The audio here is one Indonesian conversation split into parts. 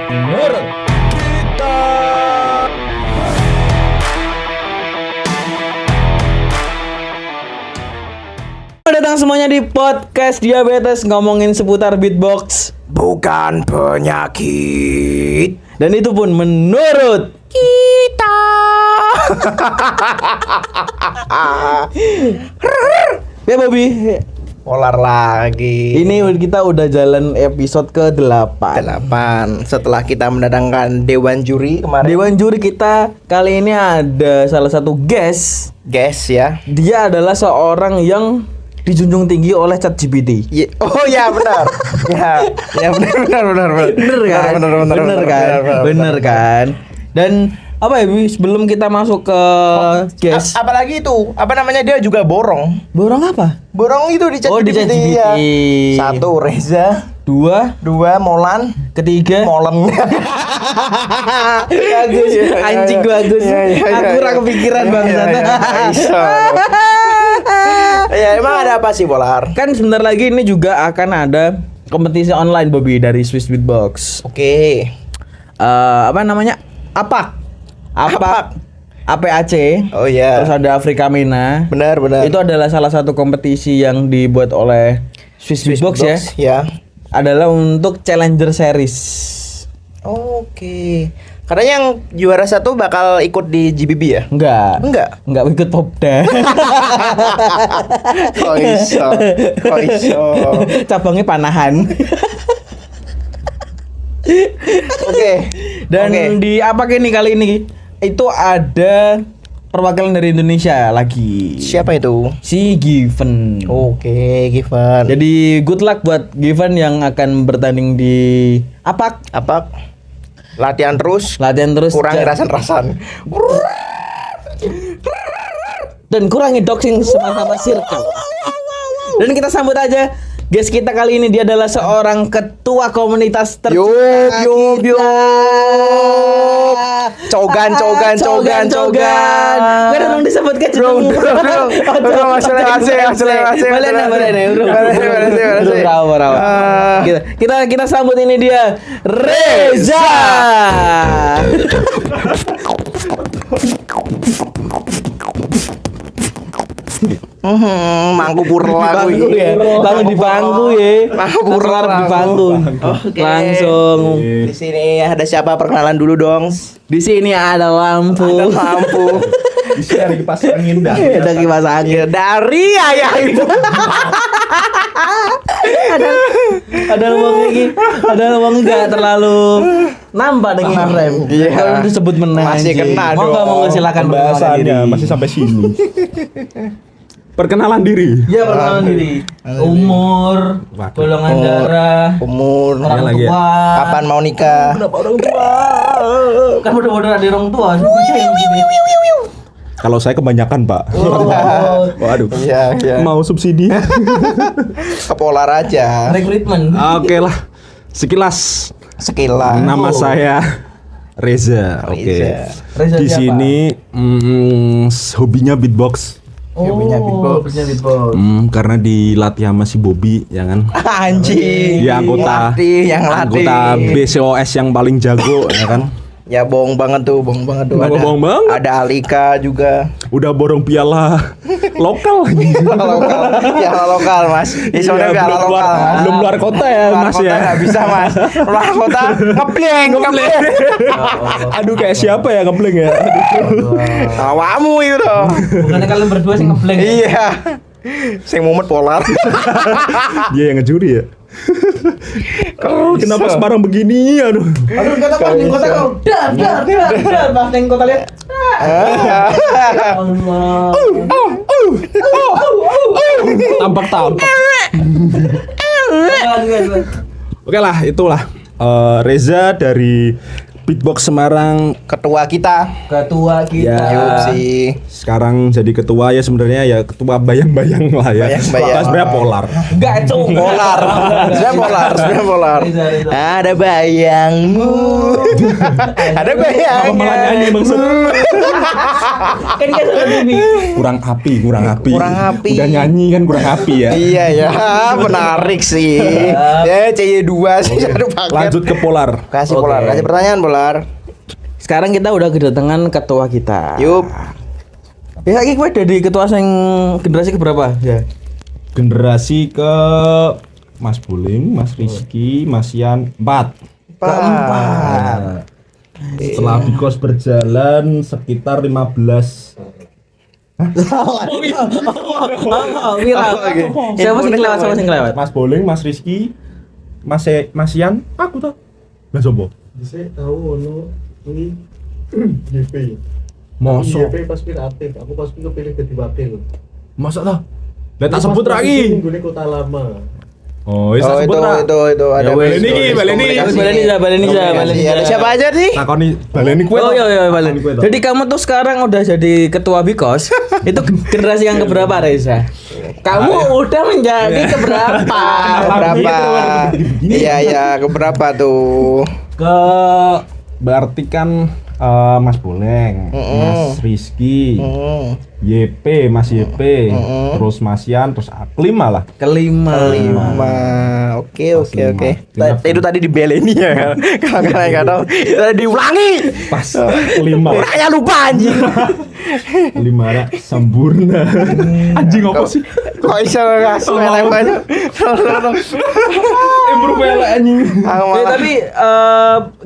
menurut kita. Selamat datang semuanya di podcast Diabetes, ngomongin seputar beatbox, bukan penyakit. dan itu pun menurut Kita. ya Bobby. Polar lagi. Ini kita udah jalan episode ke-8. 8 setelah kita mendatangkan Dewan Juri kemarin. Dewan juri kita kali ini ada salah satu guest. Guys ya. Dia adalah seorang yang dijunjung tinggi oleh ChatGPT. Oh ya benar. ya benar. Bener kan? Dan apa ya, Bi? Sebelum kita masuk ke guest. Apalagi itu, apa namanya, dia juga borong. Borong apa? Borong itu di Oh, di ChatGPT. ChatGPT. Ya. 1 Reza, 2 Molan, 3 Molen. bagus, anjing bagus. Aku kurang kepikiran bangsat. Ya emang ada apa sih, Polar? Kan sebentar lagi ini juga akan ada kompetisi online, Bobby, dari Swiss Beatbox. Oke. Apa namanya? APAC. APAC. Oh ya. Terus ada Afrika Mena. Benar. Itu adalah salah satu kompetisi yang dibuat oleh Swiss Beatbox ya. Ya. Adalah untuk Challenger Series. Oke. Karena yang juara 1 bakal ikut di GBB ya? Enggak ikut Popda. Kok iso? Cabangnya Panahan. Oke. Dan di apa ini kali ini itu ada perwakilan dari Indonesia lagi. Siapa itu? Si Given. Oke, Given. Jadi good luck buat Given yang akan bertanding di APAC. Latihan terus. Kurangi rasan-rasan. Dan kurangi doxing sama-sama circle. Dan kita sambut aja guest kita kali ini. Dia adalah seorang ketua komunitas Yup. Cogan. Gak dong disebutkan Dong. Masih. Bravo. Kita sambut ini dia Reza. Mangku purla Bangku ya. Bangun di bangku ya. Mangku purla di bangku. Oke. Langsung. Di sini ada siapa, perkenalan dulu dong. Di sini ada lampu. Di sini ada kipas angin dah. Ada kipas angin. Dari ayah itu. Ada uang enggak terlalu nampak dengan rem. Iya. Kalau disebut menang. Masih kena dong. Mau silakan Pembahasannya masih sampai sini. Perkenalan diri. Ya, perkenalan diri. Umur, golongan darah, Umur. orang lagi ya? tua. Kapan mau nikah? Kenapa orang tua? Kan bodoh-bodoh ada orang tua. Kalau saya kebanyakan, Pak. Waduh. Iya. Mau subsidi? Kepolar aja. Rekrutmen. Oke lah. Sekilas Sekilas. nama saya Reza. Oke. Reza Di siapa? sini hobinya beatbox. Hobinya beatbox. Karena dilatih sama si Bobby, ya kan? Anjing. Dia anggota latih. BCOS yang paling jago, ya kan? Ya bohong banget tuh. Kenapa bohong banget? Ada Alika juga. Udah borong piala lokal lagi. Piala lokal, Mas. Soalnya Iya, piala lokal, Mas. belum luar kota ya, Luar Mas kota ya. nggak bisa, Mas. Luar kota ngebleng. Aduh, kayak siapa ya ngebleng ya? Awamu itu. Bukannya kalian berdua sih ngebleng. Iya. Sing mumet Polar. Dia yang ngejuri ya. Kenapa sebarang begini? Aduh. Aduh, kata pas di kota kau. Dar. Pas di kota lihat. Allah. Tampak. Oke lah, itulah Reza dari Beatbox Semarang Ketua kita. Ketua kita. Ya. Yuk sih. sekarang jadi ketua ya sebenarnya ya ketua bayang-bayang lah ya. Bayang-bayang. Pas sebenarnya polar. Enggak itu Polar. Sebenarnya polar. Reza. Ada bayangmu. Ada Apa malah bayangnya. nyanyi maksud? Kan kita sudah ini. Kurang api. Kurang api. Udah nyanyi kan kurang api ya. Iya ya, menarik sih. Ya CY2 sih satu paket. Lanjut ke polar. Kasih Oke. Polar, kasih pertanyaan Polar. Sekarang kita udah kedatangan ketua kita. Yup. Ya lagi gue dari ketua sing generasi keberapa? Ya. Generasi ke Mas Buling, Mas Rizky, Mas Yan 4. Keempat. Setelah Bikos berjalan sekitar 15. Wira. Siapa sing kelewat? Siapa sing kelewat? Mas Buling, Mas Rizky, Mas Yan, aku tuh. Lah sopo? Bisa tahu ono ini GP. Mosok. GP pas aktif, aku pas kepilih jadi wakil. Masa lah? Lah tak sebut lagi. Minggu kota lama. Oh, wis Oh tak sebut lah. itu ada. wes, baleni iki, baleni. Baleni. Ada siapa aja nih? Takoni baleni kuwe. Oh toh? iya baleni. Takoni kuwe toh. Jadi kamu tuh sekarang udah jadi ketua Bikos. Itu generasi yang keberapa, Reza? Kamu udah menjadi keberapa? Berapa? Iya, keberapa tuh? ke berarti kan Mas Boleng, Mas Rizky, YP, Mas YP, terus Mas Yan, terus kelima lah. Kelima. Oke. Itu tadi dibeleni ya. Kalau kalian nggak tahu, itu tadi diulangi. Pas kelima. Orangnya lupa anjing. Kelima ada sempurna. Anjing apa sih? Kok bisa ngasih elek banyak? Improve elek anjing. Tapi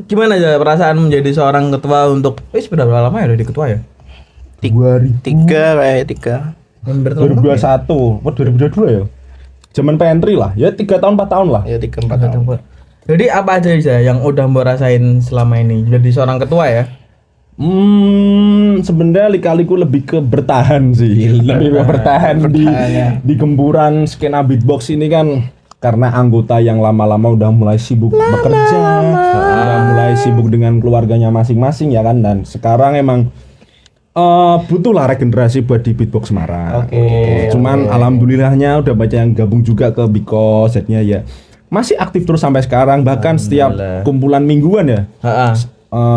gimana aja perasaan menjadi seorang ketua untuk berapa lama ya udah di ketua ya? 3. Hampir 2021, 2022 ya. Zaman pantry lah, ya 3 tahun 4 tahun lah. Ya 3-4 tahun. Jadi apa aja Iza yang udah mbak rasain selama ini jadi seorang ketua ya? Sebenarnya lika-liku lebih ke bertahan sih. Lebih ke bertahan di gempuran skena beatbox ini kan karena anggota yang lama-lama udah mulai sibuk bekerja, udah mulai sibuk dengan keluarganya masing-masing ya kan, dan sekarang emang butuhlah regenerasi buat di beatbox Semarang. Cuman alhamdulillahnya udah banyak yang gabung juga ke Bikos, jadinya ya masih aktif terus sampai sekarang, bahkan setiap kumpulan mingguan ya.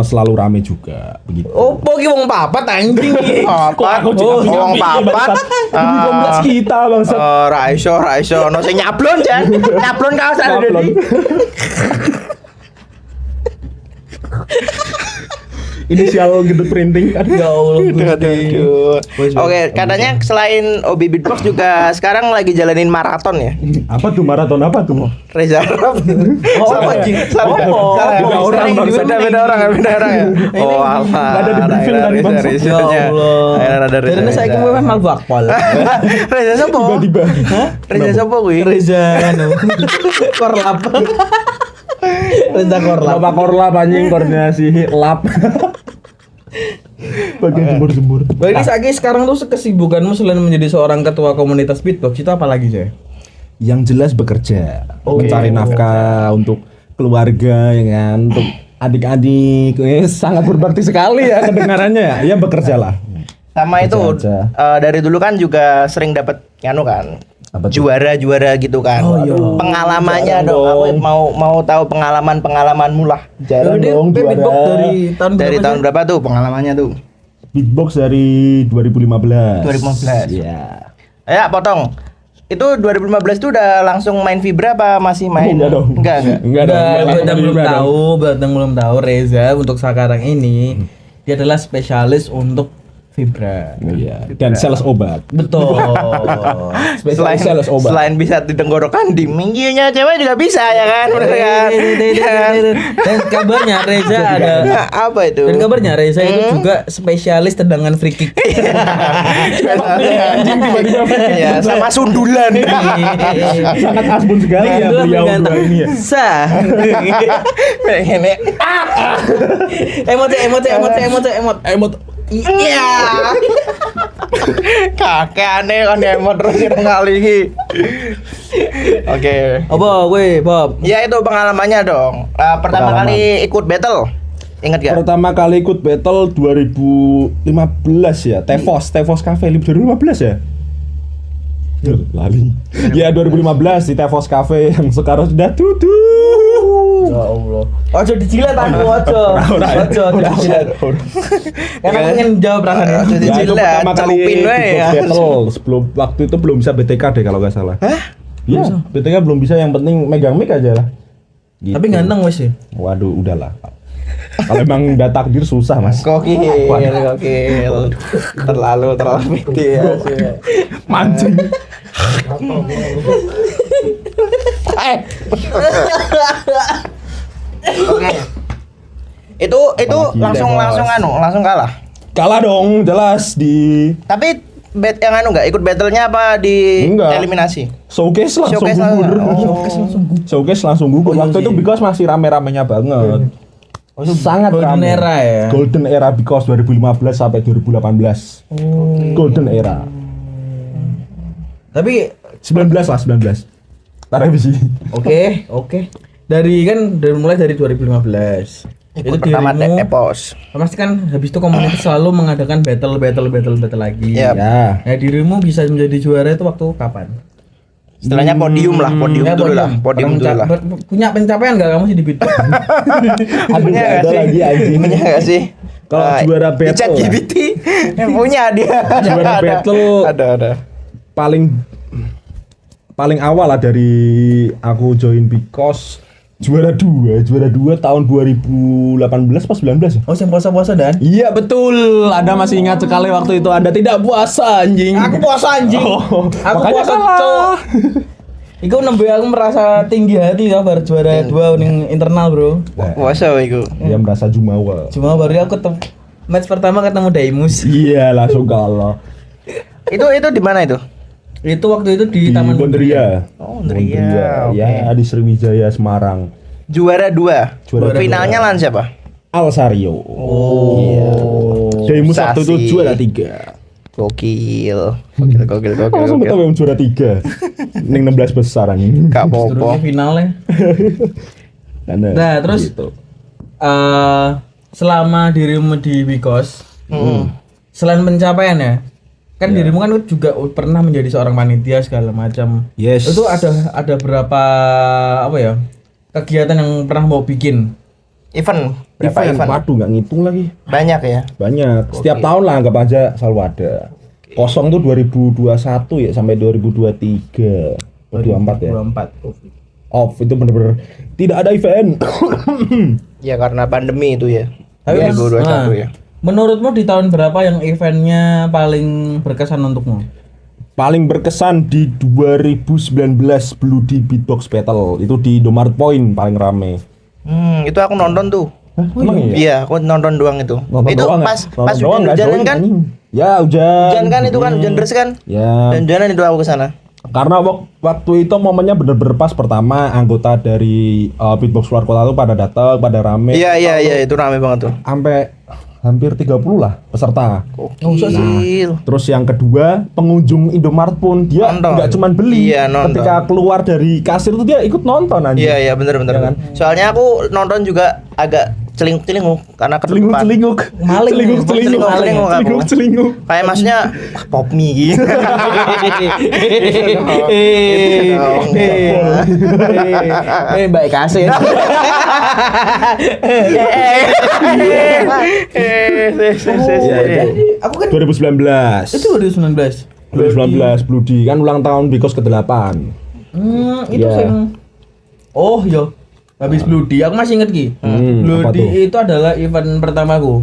Selalu rame juga begitu. Oh, poki wong papat anjing iki. Papat, wong papat. Kompleks kita bangsa. Raiso, no sing nyablon jan. Nyablon kaos ada di. Inisial gitu printing. Ya Allah. Oke, katanya selain Obi Beatbox juga sekarang lagi jalanin maraton ya. Apa tuh maraton apa tuh? Reza Arab. Salah anjing. Beda orang, Bang. Beda orang ya. Oh, apa? Nggak ada di briefing tadi, Bang. Ya Allah. Karena saya kira memang bakpol. Reza siapa? Tiba-tiba. Reza siapa kuwi? Reza anu. Korlap. Reza Korlap. Bapak Korlap anjing koordinasi lab. Bagian jemur-jemur. Berarti Saki sekarang tuh kesibukanmu selain menjadi seorang ketua komunitas beatbox itu apa lagi sih? Yang jelas bekerja, mencari nafkah untuk keluarga ya kan, untuk adik-adik. Sangat berbakti sekali ya kedengarannya ya. Ya bekerja lah. Sama itu Aja. dari dulu kan juga sering dapat nganu kan. Apa tuh? Juara gitu kan. Pengalamannya Jarang dong. Aku dong. mau tahu pengalamanmu lah. Jarang dong beatbox juara. dari Dari tahun berapa tuh pengalamannya tuh? Beatbox dari 2015. 2015. Iya. Ya, potong. Itu 2015 tuh udah langsung main Vibra apa masih main? Enggak dong. Enggak. Enggak dong. Buat yang belum tahu Reza untuk sekarang ini dia adalah spesialis untuk vibra. Iya. Dan sales obat. Betul. Spesialis sales obat. Selain bisa di tenggorokan, di minggirnya cewek juga bisa ya kan? Bener kan? Dan kabarnya Reza ada Nah, apa itu? dan kabarnya Reza itu juga spesialis tendangan free kick. Ya, sama sundulan. Sangat asbun sekali ya beliau berdua ini ya. Sah. Pengen Emot. Iya. kakek aneh kan emot terus kali ini. Oke. Apa gue, Bob? Ya itu pengalamannya dong. Pertama Pengalaman. kali ikut battle. Ingat gak? Pertama kali ikut battle 2015 ya, Tevos Cafe 2015 ya. Duh, lali. Ya 2015 di Tevos Cafe yang sekarang sudah tutup. Ya Allah. Ojo dijilat aku, ojo. Ojo dijilat. Karena aku ingin jawab rasanya. Ojo Ya, itu dijilat, pertama kali celupin ikut wae ya. battle sebelum waktu itu belum bisa BTK deh kalau nggak salah. Hah? Iya, BTK belum bisa, yang penting megang mic aja lah. Gitu. Tapi ganteng wes ya. Waduh, udahlah. Kalau emang udah takdir susah, Mas. Gokil. Terlalu pede ya. Mancing. Oke. Itu langsung kalah. Kalah dong, jelas di Tapi yang nggak ikut battle-nya apa di Enggak. eliminasi? showcase langsung Showcase gugur. langsung. Showcase langsung gugur. Waktu itu because masih rame-ramenya banget. Sangat Golden rame. era ya. Golden era because 2015 sampai 2018. Golden era. Tapi 19 lah, 19. Tar revisi. oke. Dari mulai dari 2015. Ikut pertama Epos. Pasti kan habis itu komunitas selalu mengadakan battle lagi. Yap. Ya. Nah, dirimu bisa menjadi juara itu waktu kapan? Istilahnya podium Ya, dulu lah. Punya pencapaian enggak kamu sih di beatbox? Punya nggak ada sih? lagi anjing. Punya nggak sih? Kalau juara di battle ChatGPT punya dia. Juara Ada. battle. Ada. paling awal lah dari aku join because juara 2 tahun 2018 pas 19 ya? Oh, yang puasa-puasa dan? Iya betul, Anda masih ingat sekali waktu itu Anda tidak puasa anjing. Aku puasa anjing. Oh, Aku makanya puasa kalah. cowok. Iku nembe aku merasa tinggi hati ya baru juara 2 ning internal, Bro. Puasa iku. Dia merasa jumawa. Cuma baru aku ketemu match pertama ketemu Daimus. Iya langsung kalah. Itu di mana itu? Itu waktu itu di Di Taman Gondria. Oh, Gondria, oke. Ya di Sriwijaya Semarang. Juara 2. Juara Finalnya lawan siapa? Alsario. Oh. Iya. Daimus waktu itu Sensasi. juara 3. Gokil. Langsung ketemu yang juara 3. Ning 16 besar anjing. Gak Terusnya apa-apa. finalnya. Nah, terus gitu. selama dirimu di Bikos, selain pencapaian ya, kan dirimu kan juga pernah menjadi seorang panitia segala macam. Yes. Itu ada berapa apa ya kegiatan yang pernah mau bikin? Event. Berapa event? Waduh nggak ngitung lagi. Banyak ya. Banyak. Setiap tahun lah anggap aja selalu ada. Kosong tuh 2021 ya sampai 2023. 24 ya. 24. Off itu bener-bener tidak ada event. Ya karena pandemi itu ya. Tapi 2021 ya. Menurutmu di tahun berapa yang eventnya paling berkesan untukmu? Paling berkesan di 2019 Bloody Beatbox Battle itu di Indomaret Point paling rame. Itu aku nonton tuh. Emang iya? Iya, aku nonton doang itu. Nonton Itu doang, pas nggak? pas Nonton doang, nggak hujan join, kan? anjing. Ya hujan. Hujan kan itu kan hujan deras kan? Ya. Dan hujanan itu aku ke sana. Karena waktu itu momennya bener-bener pas, pertama anggota dari Beatbox luar kota tuh pada datang, pada rame. Iya, itu rame banget tuh. Sampai hampir 30 lah peserta. Gokil. Terus yang kedua, pengunjung Indomaret pun dia Nonton. nggak cuman beli. Iya, nonton. Ketika keluar dari kasir tuh dia ikut nonton aja. Iya, bener. Iya kan? Soalnya aku nonton juga agak celinguk karena kedepan. Celinguk. Maling, Celinguk. Kayak maksudnya pop mie gitu. Mbak Kasih. Iya. Aku kan 2019. itu 2019. 2019 Bloody kan ulang tahun Bikos ke-8. Itu Iya. yang oh yo habis Bloody aku masih inget Ki. apa tuh? Bloody itu adalah event pertamaku.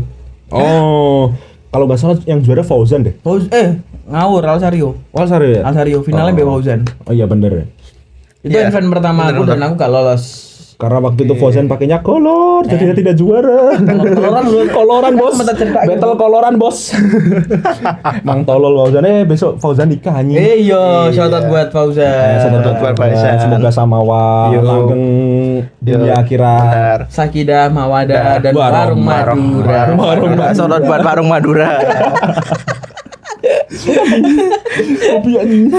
Oh, kalau nggak salah yang juara Fauzan deh. Ngawur Alsario. Oh, sorry ya. Alsario finalnya Mbak Fauzan. Oh iya bener. Itu Iya, event pertama aku dan aku gak lolos. Karena waktu itu Fauzan pakainya kolor, jadi dia tidak juara. Koloran bos. Battle koloran bos. Mang tolol Fauzan. Besok Fauzan nikah anjing. Iya, shout out buat Fauzan. Shout out buat Fauzan. Semoga samawa Yo. langgeng dunia akhirat. Benar. Sakidah, Mawadah dan Warung Madura. Shout out buat Warung Madura. Kopi anjing.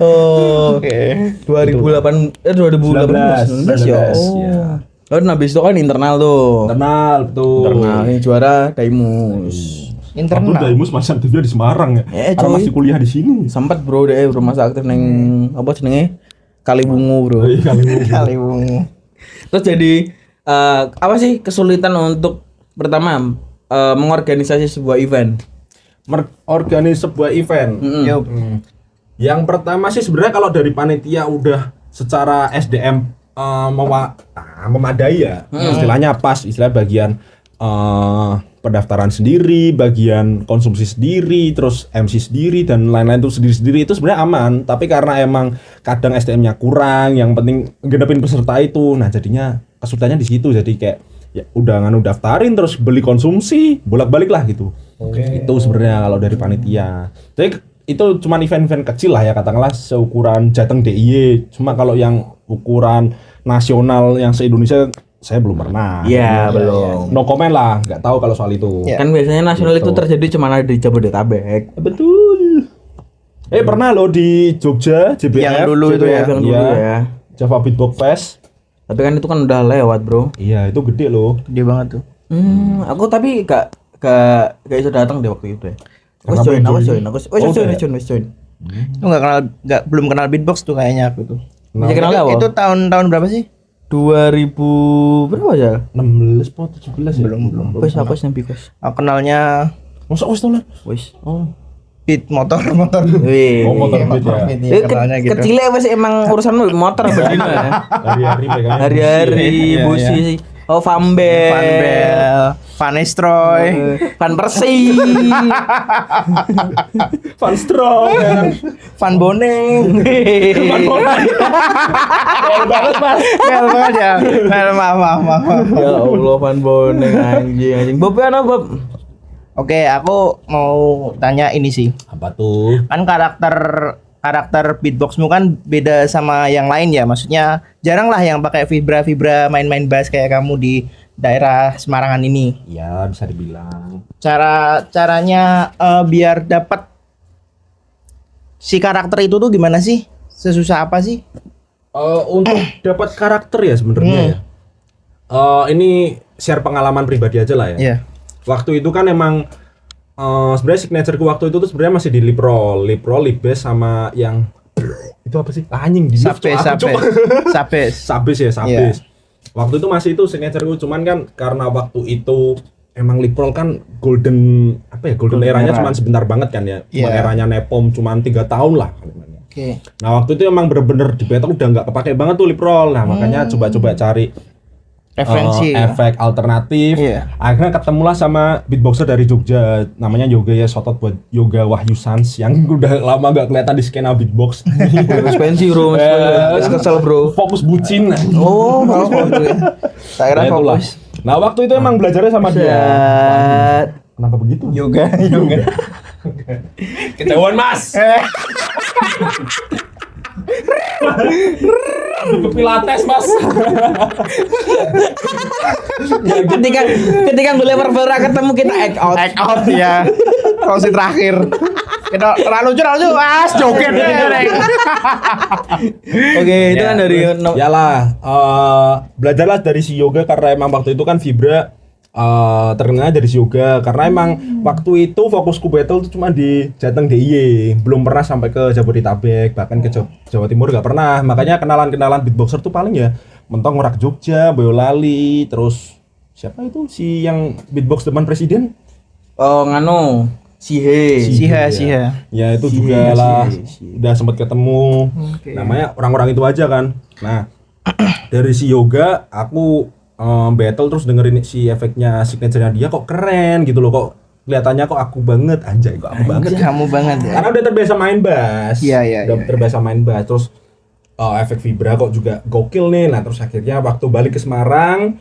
Oh, Oke. 2018 ya. ya. Oh, nah habis itu kan internal tuh. Internal betul. Internal ini juara Daimus. Aku Internal. Daimus masih aktifnya di Semarang ya. Coy. Karena masih kuliah di sini. Sempat bro deh bro masa aktif neng apa jenenge Kaliwungu bro. Kali wungu. Terus jadi apa sih kesulitan untuk pertama mengorganisasi sebuah event? Organis sebuah event. Yup. Yang pertama sih sebenarnya kalau dari panitia udah secara SDM memadai ya. Istilahnya pas, istilah bagian pendaftaran sendiri, bagian konsumsi sendiri, terus MC sendiri dan lain-lain itu sendiri-sendiri itu sebenarnya aman. Tapi karena emang kadang SDM-nya kurang, yang penting genepin peserta itu. Nah, jadinya kesulitannya di situ. Jadi kayak ya udah daftarin terus beli konsumsi, bolak-balik lah gitu. Itu sebenarnya kalau dari panitia. Jadi itu cuma event-event kecil lah ya, katakanlah seukuran Jateng DIY. Cuma kalau yang ukuran nasional yang se-Indonesia saya belum pernah. Iya, belum. No comment lah, nggak tahu kalau soal itu. Ya. Kan biasanya nasional itu terjadi cuma ada di Jabodetabek. Betul. Pernah loh di Jogja, JBF. Yang dulu itu ya. Yang dulu Iya. ya. Java Beatbox Fest. Tapi kan itu kan udah lewat, Bro. Iya, itu gede loh. Gede banget tuh. Aku tapi gak bisa datang deh waktu itu ya. Aku join. Lu belum kenal beatbox tuh kayaknya aku tuh. Bisa kenal gak, Itu tahun berapa sih? 2000 berapa ya? 16 po 17 ya? Belum. Wes aku sampai kos. Aku kenalnya Masa wis tau lah. Wes. beat motor. Wih. Oh, motor beat ya. beat ya, kenalnya gitu. Kecilnya wes emang urusan motor bedino ya. Hari-hari pegangan. Hari-hari Iya, busi. Oh, Fambel. Van Bell, Van Nistelrooy. Van Persie. Van Strong. Van Boneng. Van Mel banget ya. Mel, maaf. Ya Allah, Van Boneng anjing. Bob apa Bob? Oke, aku mau tanya ini sih. Apa tuh? Kan karakter beatboxmu kan beda sama yang lain ya. Maksudnya jarang lah yang pakai vibra main-main bass kayak kamu di daerah Semarangan ini. Ya, bisa dibilang. Caranya biar dapat si karakter itu tuh gimana sih? Sesusah apa sih? Untuk dapat karakter ya sebenarnya ya. Ini share pengalaman pribadi aja lah ya. Iya. Waktu itu kan emang sebenarnya signature waktu itu tuh sebenarnya masih di Liprol, Libes sama yang itu apa sih? Anjing di Sabes. Sabes. Waktu itu masih itu signature cuman kan karena waktu itu emang Liprol kan golden eranya cuman sebentar banget kan ya. Cuma eranya Nepom cuman 3 tahun lah. Oke. Nah, waktu itu emang bener-bener di battle udah nggak kepake banget tuh Liprol. Nah, makanya coba-coba cari Referensi. efek alternatif. Iya. Akhirnya ketemulah sama beatboxer dari Jogja, namanya Yoga ya, shout out buat Yoga Wahyu Sans yang udah lama gak kelihatan di skena beatbox. Mas pensi bro, kesel bro. Fokus bucin. Oh, saya kira Nah, itulah. fokus. Nah, waktu itu emang belajarnya sama dia. Set. Kenapa begitu? Yoga. Ketahuan, Mas. Ke Pilates, Mas. ketika gue lebar ketemu kita act out. Act out ya. Klausi terakhir. Kita lucu. Joget. Oke, itu kan dari Yalah, belajarlah dari si Yoga karena emang waktu itu kan Vibra terkenal dari si Yoga karena emang waktu itu fokusku battle tuh cuma di Jateng DIY, belum pernah sampai ke Jabodetabek, bahkan ke Jawa Timur gak pernah. Makanya kenalan beatboxer tuh paling ya mentong Ngorak Jogja, Boyolali, terus siapa itu si yang beatbox depan presiden? Siha. Ya itu juga lah, udah sempat ketemu. Namanya orang-orang itu aja kan. Nah, dari si Yoga aku battle terus dengerin si efeknya signature-nya dia kok keren gitu loh, kok kelihatannya kok aku banget, anjay kok aku banget. Kamu banget ya. Karena udah terbiasa main bass. Iya. Udah terbiasa main bass terus efek vibra kok juga gokil nih. Nah, terus akhirnya waktu balik ke Semarang,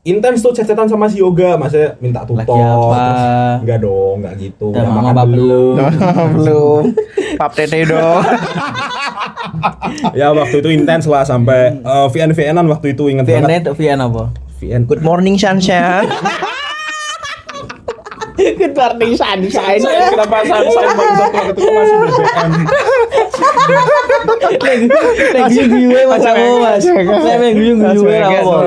intens tuh chat-chatan sama si Yoga, masa minta tutor. Lagi apa? Terus, enggak dong, enggak gitu. Udah Udah mama makan apa belum? Belum. Pap tete dong. Ya waktu itu intens lah sampai VN-VN-an waktu itu inget banget. VN apa? VN Good morning Sunshine. Good morning sunshine. Kenapa saya bangsat waktu itu masih BBM? Lagi gue mas aku mas. Saya gue apa?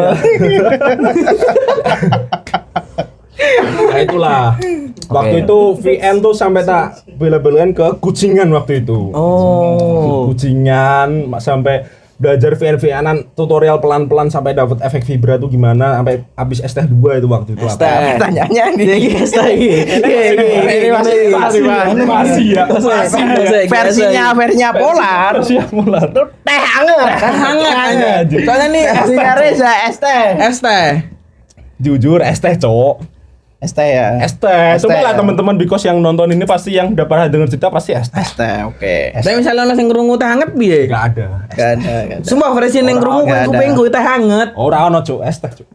Nah itulah. Waktu itu VN tuh sampai tak bela-belain ke Kucingan waktu itu. Oh. Kucingan sampai belajar VN-VN-an tutorial pelan-pelan sampai dapat efek vibra tuh gimana sampai habis ST2 itu waktu itu. Tanyanya nih. Ini Masih ya. Versinya Polar. Masih ya Polar. Teh hangat. Soalnya nih Versinya Reza ST. ST. Jujur ST cok. ST ya. ST. Coba lah teman-teman because yang nonton ini pasti yang udah pernah denger cerita pasti ST. ST, oke. Tapi misalnya orang sing krungu teh hangat piye? Enggak ada. Gak ada. Sumpah versi yang krungu Nggak ada. kuping gue teh hangat. Ora ono cok ST cok.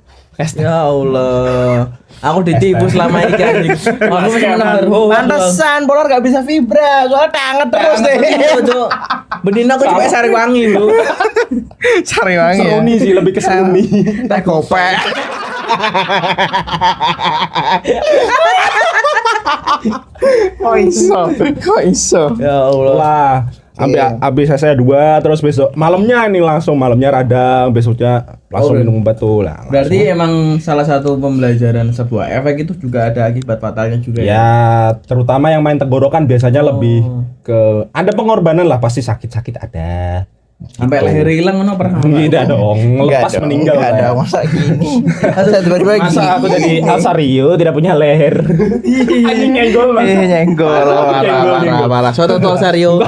Ya Allah. Aku ditipu selama ini anjing. Aku masih menebar hoax. Pantesan Polar gak bisa vibra, soalnya teh hangat terus deh. Benin aku cuma sari wangi, Bro. Sari wangi ya. Seruni sih lebih ke seruni. Teh kopek. Kok iso? Ya Allah. Lah, habis saya 2 terus besok malamnya radang, besoknya langsung minum obat tuh lah. Berarti emang salah satu pembelajaran sebuah efek itu juga ada akibat fatalnya juga ya. Ya, terutama yang main tenggorokan biasanya lebih ke ada pengorbanan lah, pasti sakit-sakit ada. Sampai leher hilang ngono pernah. Tidak dong, lepas meninggal. Enggak ada, saya. masa gini. Masa tiba-tiba gini. Masa aku jadi Alsario tidak punya leher. Anjing nyenggol Mas. Nyenggol. Parah. Suatu tuh Sario.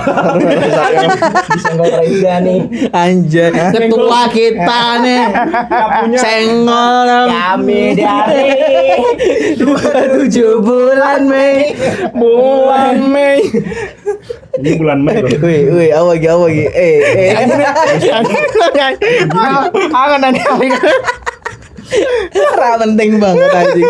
Disenggol Reza nih. Anjay, ketua kita nih. Senggol Kami dari 27 bulan Mei. Ini bulan Mei loh. Wih, apa lagi? Kangen dan Parah penting banget anjing.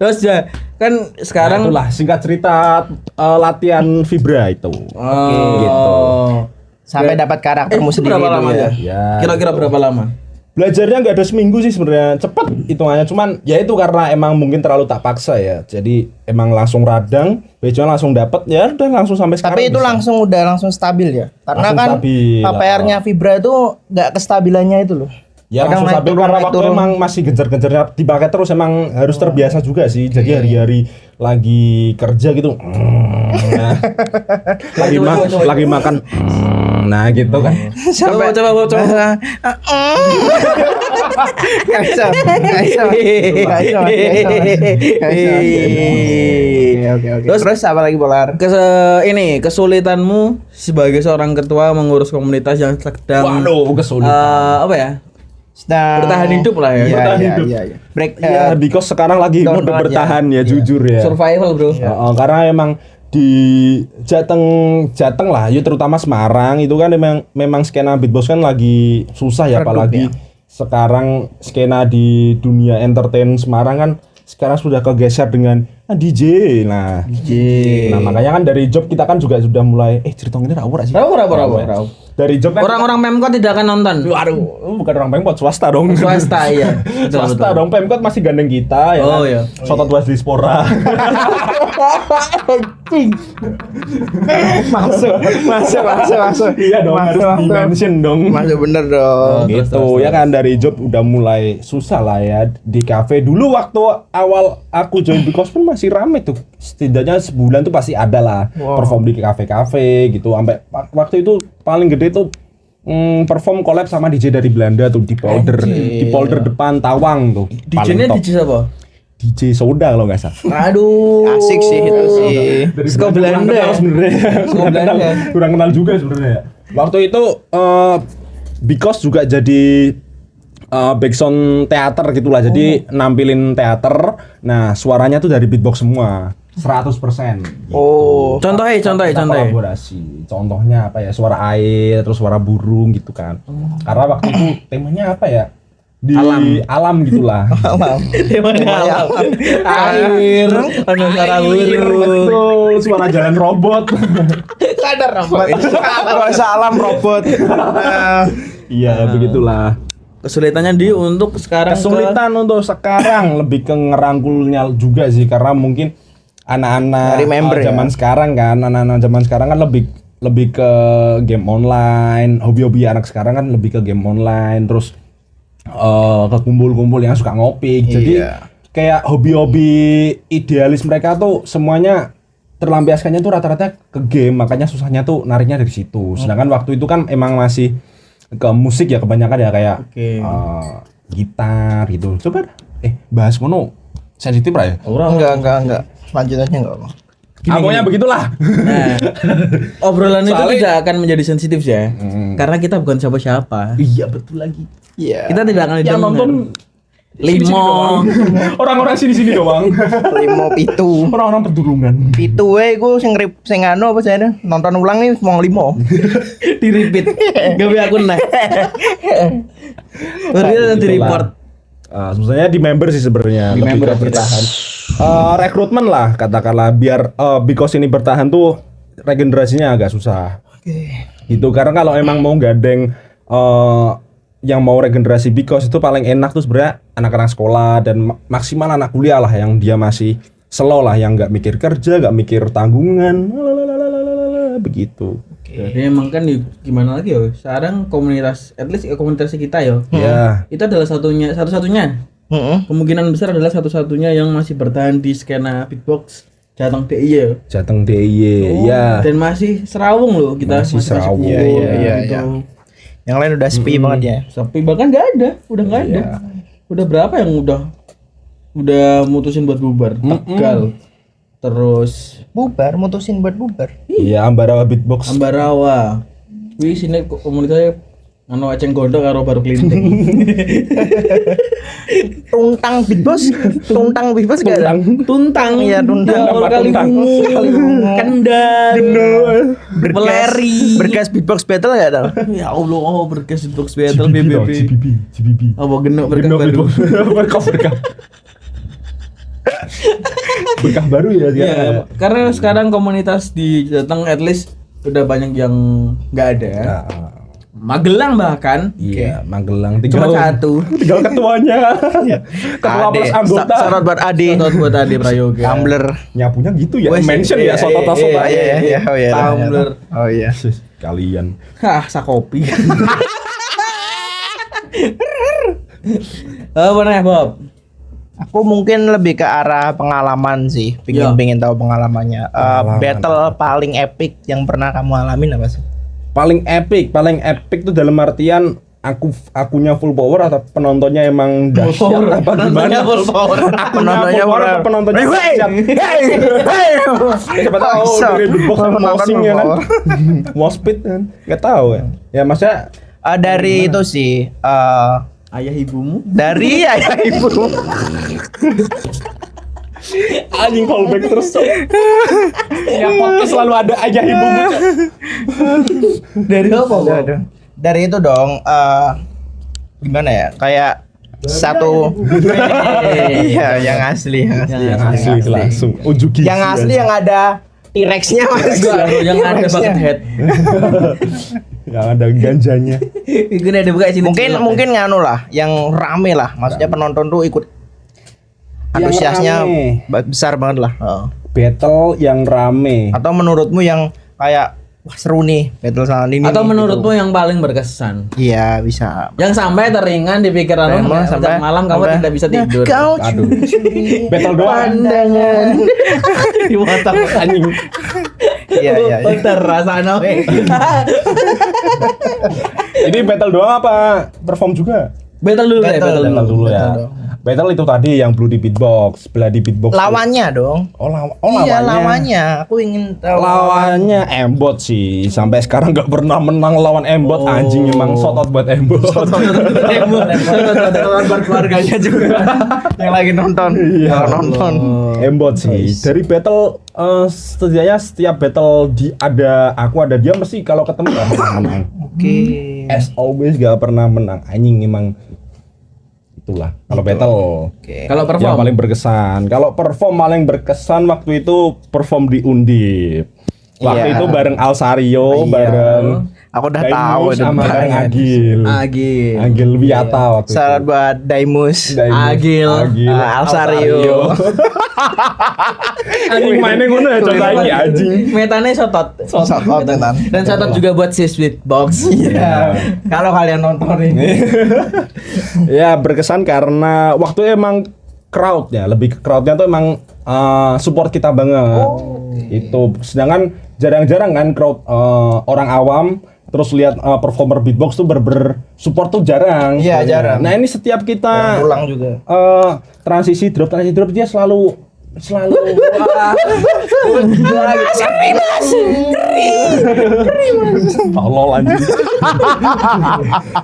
Terus ya, kan sekarang Itulah singkat cerita latihan vibra itu. gitu. sampai dapat karaktermu Itu sendiri berapa itu lama ya. Ya. Kira-kira berapa lama? Belajarnya nggak ada seminggu sih sebenarnya, cepet hitungannya. Cuman ya itu karena emang mungkin terlalu tak paksa ya. Jadi emang langsung radang, besoknya langsung dapat ya udah langsung sampai sekarang. Tapi itu bisa. langsung stabil ya. Karena Langsung kan stabil. KPR-nya Vibra itu nggak kestabilannya itu loh. Ya Kadang langsung naik stabil turun, karena naik waktu turun. emang masih gencar-gencarnya dipakai terus, emang harus terbiasa juga sih. Jadi hari-hari lagi kerja gitu. Nah, lagi makan. Nah gitu kan. Coba. Nggak bisa. Oke. Terus apa lagi Polar? Ini kesulitanmu sebagai seorang ketua mengurus komunitas yang sedang Waduh, kesulitan. apa ya? Sedang Bertahan hidup lah ya. Bertahan hidup. Iya. Break Ya, because sekarang lagi down mode banget bertahan ya, jujur ya. Survival, Bro. Karena emang di Jateng lah, ya terutama Semarang itu kan memang skena beatbox kan lagi susah ya, Redup apalagi ya. sekarang skena di dunia entertain Semarang kan sekarang sudah kegeser dengan DJ. Nah, Nah, makanya kan dari job kita kan juga sudah mulai cerita ini rawur sih. Rawur. Dari job kan Orang-orang Pemkot tidak akan nonton. waduh, bukan orang Pemkot, swasta dong. Swasta iya. Betul, Swasta betul. dong, Pemkot masih gandeng kita ya. Oh, kan? iya. Sotot Wesley Spora. Masuk. Iya dong, harus di-mention dong. Masuk bener dong. Gitu ya kan, dari job udah mulai susah lah ya di kafe. Dulu waktu awal aku join Because pun masih rame tuh, setidaknya sebulan tuh pasti ada lah perform di kafe-kafe gitu. Sampai waktu itu paling gede tuh perform collab sama DJ dari Belanda tuh di Polder depan Tawang tuh. DJ-nya Paling top. DJ siapa? DJ Soda kalau nggak salah. Aduh. Asik sih itu sih. Dari Sko Belanda. kurang kenal sebenarnya. Kurang Belanda. kurang kenal juga sebenarnya. Waktu itu Because juga jadi backsound teater gitulah. Jadi nampilin teater. Nah, suaranya tuh dari beatbox semua. 100%. Oh. Contohnya. Kita kolaborasi. Contohnya apa ya? Suara air, terus suara burung gitu kan. Karena waktu itu temanya apa ya? Di alam gitulah. Temanya alam. Air. Ono suara burung. Betul, suara jalan robot. Sadar apa? Bahasa alam robot. Iya, begitulah. Kesulitannya di untuk sekarang Kesulitan untuk sekarang lebih ke ngerangkulnya juga sih, karena mungkin anak-anak Dari member zaman ya? sekarang kan, anak-anak zaman sekarang kan lebih ke game online, hobi-hobi anak sekarang kan lebih ke game online, terus ke kumpul-kumpul yang suka ngopi. Jadi Iya. kayak hobi-hobi idealis mereka tuh semuanya terlampiaskannya tuh rata-rata ke game, makanya susahnya tuh nariknya dari situ. Sedangkan waktu itu kan emang masih ke musik ya kebanyakan ya, kayak gitar gitu. Coba bahas mono sensitif lah ya. Enggak. Lanjutannya enggak apa. Pokoknya begitulah. Nah, obrolan itu Soalnya- tidak akan menjadi sensitif ya. Karena kita bukan siapa-siapa. Iya betul lagi. Iya. Kita tidak akan Yang didengar. nonton Limo. orang-orang sini-sini doang. 5 pitu. Orang-orang pedurungan. Pitu wae iku sing anu apa jane nonton ulang nih mau 5. Di repeat. Gawe akun nah. Baru di report. Sebenarnya di member sih sebenarnya Di lebih member ke bertahan. Rekrutmen lah katakanlah biar because ini bertahan tuh regenerasinya agak susah. Gitu karena kalau emang mau gandeng yang mau regenerasi because itu paling enak tuh sebenarnya anak-anak sekolah dan maksimal anak kuliah lah yang dia masih slow lah, yang nggak mikir kerja, nggak mikir tanggungan, lalalala, begitu. Jadi emang kan gimana lagi ya? Sekarang komunitas, at least komunitas kita ya. Ya, Itu adalah satu-satunya. Kemungkinan besar adalah satu-satunya yang masih bertahan di skena beatbox Jateng DIY ya. Jateng DIY, ya. Dan masih serawung loh kita. Masih serawung. kumpul, Iya, gitu. iya. Yang lain udah sepi banget ya. Sepi bahkan nggak ada, udah nggak ada. Udah berapa yang udah mutusin buat bubar? Tegal. Terus Mutusin buat bubar. Iya, Ambarawa Beatbox. Ambarawa. Wih sini komunitasnya anu aceng gondok karo baru kelinting. Tuntang beatbox gak ada. Tuntang. Iya, tuntang. Ya Allah, kali Tuntang. kendang. Peleri. Berkas beatbox battle gak ada. Ya Allah, berkas box battle BBB. GBB. Apa genok berkas Berkah baru. berkah. Berkah baru ya Iya, sekarang. karena sekarang komunitas di Jateng at least udah banyak yang nggak ada. Nah, Magelang bahkan. iya, Magelang Cuma satu. tinggal ketuanya. Ketua plus anggota. Sorot buat Ade. Shout out buat Ade Prayoga. Tumbler. Nyapunya gitu ya. Wes, Mention iya, ya soto-soto. iya. Oh iya. Tumbler. Oh iya. Kalian. Hah, sakopi. Apa nih, Bob? Aku mungkin lebih ke arah pengalaman sih. Iya. Pengen tahu pengalamannya. Battle paling epic yang pernah kamu alamin apa sih? Paling epic tuh dalam artian akunya full power atau penontonnya emang dahsyat apa gimana? Full power. Penontonnya full power full apa penontonnya Hey, dahsyat? Hey. Siapa tahu Bisa. dari beatbox Penonton moshing ya full kan? power. Moshpit kan? Nggak tahu ya. Ya maksudnya Dari itu sih. Ayah ibumu? Dari ayah ibu. anjing callback terus. Ya podcast selalu ada aja ibumu. Dari apa, Bob? Dari itu dong. Gimana ya? Kayak satu. Iya, yang asli. Yang asli langsung Ujugi. Yang asli yang ada T-Rex-nya mas. Yang ada bucket head. Yang ada ganjanya. Itu ada buka sini. Mungkin nganu lah, yang rame lah. Maksudnya penonton tuh ikut antusiasnya rame. besar banget lah. Battle yang rame. Atau menurutmu yang kayak wah seru nih battle sama ini. Atau nih, menurutmu gitu. yang paling berkesan? Iya bisa. Yang sampai teringan di pikiranmu sampai malam kamu tidak bisa tidur. Kau Aduh. Battle doang. Pandangan di mata anjing. Iya. Terasa we. Ini battle doang apa perform juga? Battle dulu deh, Battle battle dulu. ya. dong. Battle itu tadi yang Bloody Beatbox, Bloody Beatbox. Lawannya dong. Iya lawannya. Aku ingin tahu. Lawannya Embot sih. Sampai sekarang nggak pernah menang lawan Embot. Anjing emang shout buat Embot. Buat keluarganya juga. Yang lagi nonton. Iya. Yang nonton. Embot sih. Dari battle setidaknya setiap battle ada aku ada dia mesti kalau ketemu gak pernah menang. Oke. As always gak pernah menang. Anjing emang itulah. Kalau battle. Oke. Kalau perform Yang paling berkesan. Kalau perform paling berkesan waktu itu perform di Undip. Waktu Iya. itu bareng Alsario, Iya. bareng Aku udah Daimus tahu itu sama Bang banget. Agil. Agil. Agil Wiata waktu itu. Syarat buat Daimus. Daimus, Agil. Alsario. Anjing mainnya ngono ya coba ini anjing. Metane sotot. Sotot, tenan. Dan sotot juga buat si Sweetbox. Iya. Kalau kalian nonton ini. Ya berkesan karena waktu emang crowdnya, lebih ke crowdnya tuh emang support kita banget. Itu sedangkan jarang-jarang kan crowd orang awam terus lihat performer beatbox tuh support tuh jarang. Iya, jarang. Nah ini setiap kita Pulang juga. transisi drop dia selalu wah, gila tolol anjing.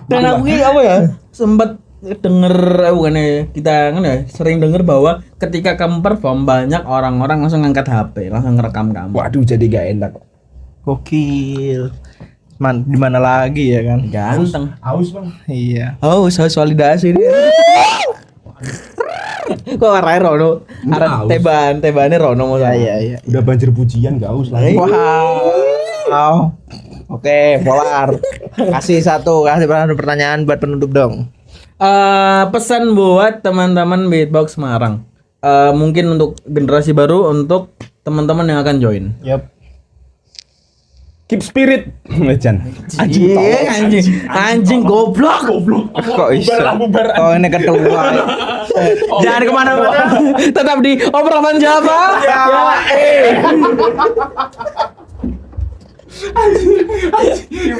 Dan aku ini apa ya? Sempat denger bukannya kita kan ya sering denger bahwa ketika kamu perform banyak orang-orang langsung ngangkat HP, langsung ngerekam kamu. Waduh jadi gak enak. Gokil. Di mana lagi ya kan? Ganteng. Aus bang. Iya. Oh, validasi dia. Kok arahnya Rono? Arah tebaannya Rono mau Iya. Udah banjir pujian gak aus lagi. Wow. Oke, Polar. Kasih pertanyaan buat penutup dong. Pesan buat teman-teman beatbox Semarang. Mungkin untuk generasi baru, untuk teman-teman yang akan join. Yup. Keep spirit. Jan. Anjing goblok. Kok bisa? Oh ini ketua. Jangan kemana-mana. Tetap di obrolan Java.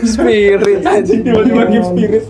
Spirit. Tiba-tiba keep spirit.